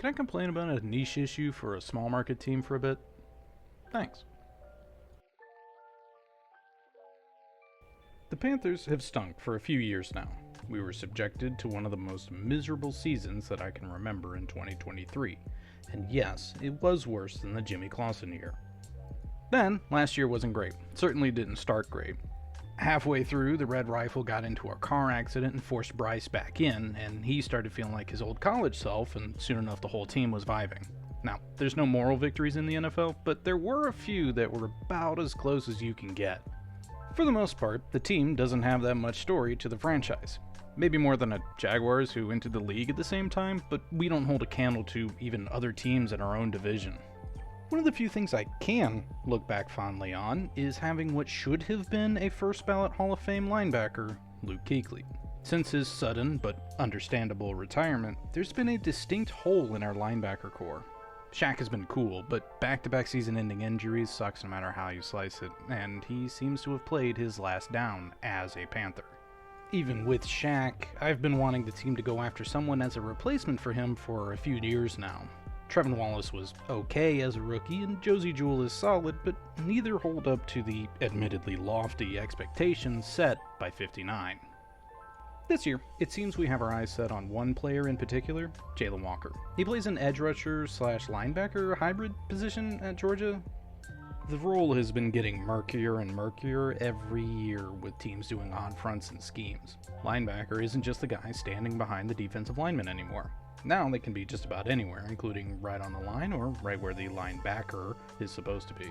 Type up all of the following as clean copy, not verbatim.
Can I complain about a niche issue for a small market team for a bit? Thanks. The Panthers have stunk for a few years now. We were subjected to one of the most miserable seasons that I can remember in 2023. And yes, it was worse than the Jimmy Clausen year. Then, last year wasn't great. Certainly didn't start great. Halfway through, the Red Rifle got into a car accident and forced Bryce back in, and he started feeling like his old college self, and soon enough the whole team was vibing. Now, there's no moral victories in the NFL, but there were a few that were about as close as you can get. For the most part, the team doesn't have that much story to the franchise. Maybe more than a Jaguars who entered the league at the same time, but we don't hold a candle to even other teams in our own division. One of the few things I can look back fondly on is having what should have been a first ballot Hall of Fame linebacker, Luke Kuechly. Since his sudden but understandable retirement, there's been a distinct hole in our linebacker core. Shaq has been cool, but back-to-back season-ending injuries sucks no matter how you slice it, and he seems to have played his last down as a Panther. Even with Shaq, I've been wanting the team to go after someone as a replacement for him for a few years now. Trevin Wallace was okay as a rookie, and Josie Jewell is solid, but neither hold up to the admittedly lofty expectations set by 59. This year, it seems we have our eyes set on one player in particular, Jalon Walker. He plays an edge rusher / linebacker hybrid position at Georgia. The role has been getting murkier and murkier every year with teams doing odd fronts and schemes. Linebacker isn't just the guy standing behind the defensive lineman anymore. Now they can be just about anywhere, including right on the line or right where the linebacker is supposed to be.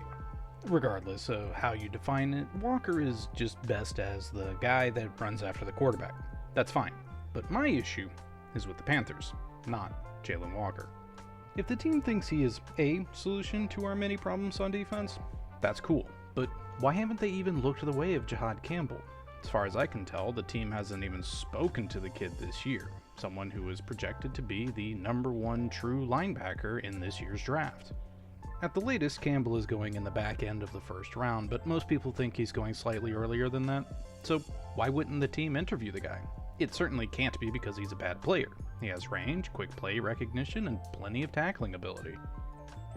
Regardless of how you define it, Walker is just best as the guy that runs after the quarterback. That's fine, but my issue is with the Panthers, not Jalon Walker. If the team thinks he is a solution to our many problems on defense, that's cool, but why haven't they even looked the way of Jihaad Campbell? As far as I can tell, the team hasn't even spoken to the kid this year, someone who is projected to be the #1 true linebacker in this year's draft. At the latest, Campbell is going in the back end of the first round, but most people think he's going slightly earlier than that, so why wouldn't the team interview the guy? It certainly can't be because he's a bad player. He has range, quick play recognition, and plenty of tackling ability.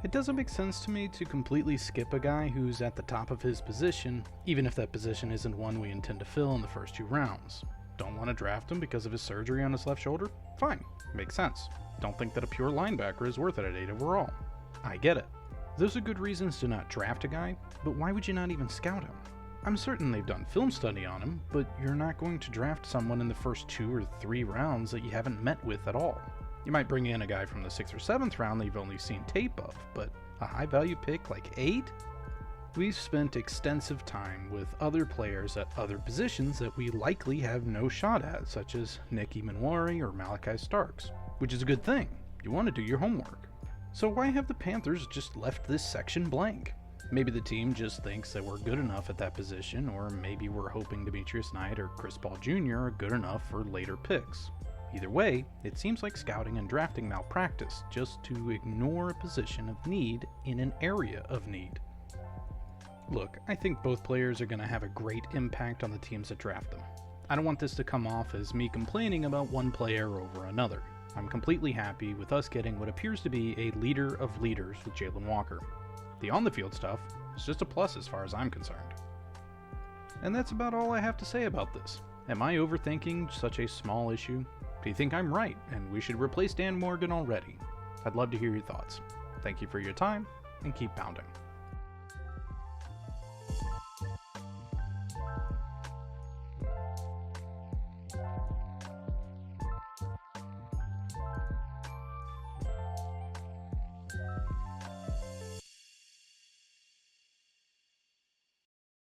It doesn't make sense to me to completely skip a guy who's at the top of his position, even if that position isn't one we intend to fill in the first 2 rounds. Don't want to draft him because of his surgery on his left shoulder? Fine, makes sense. Don't think that a pure linebacker is worth it at 8 overall. I get it. Those are good reasons to not draft a guy, but why would you not even scout him? I'm certain they've done film study on him, but you're not going to draft someone in the first 2 or 3 rounds that you haven't met with at all. You might bring in a guy from the 6th or 7th round that you've only seen tape of, but a high value pick like 8? We've spent extensive time with other players at other positions that we likely have no shot at, such as Nick Emanwari or Malachi Starks, which is a good thing. You want to do your homework. So why have the Panthers just left this section blank? Maybe the team just thinks that we're good enough at that position, or maybe we're hoping Demetrius Knight or Chris Paul Jr. are good enough for later picks. Either way, it seems like scouting and drafting malpractice just to ignore a position of need in an area of need. Look, I think both players are going to have a great impact on the teams that draft them. I don't want this to come off as me complaining about one player over another. I'm completely happy with us getting what appears to be a leader of leaders with Jalon Walker. The on-the-field stuff is just a plus as far as I'm concerned. And that's about all I have to say about this. Am I overthinking such a small issue? Do you think I'm right and we should replace Dan Morgan already? I'd love to hear your thoughts. Thank you for your time, and keep pounding.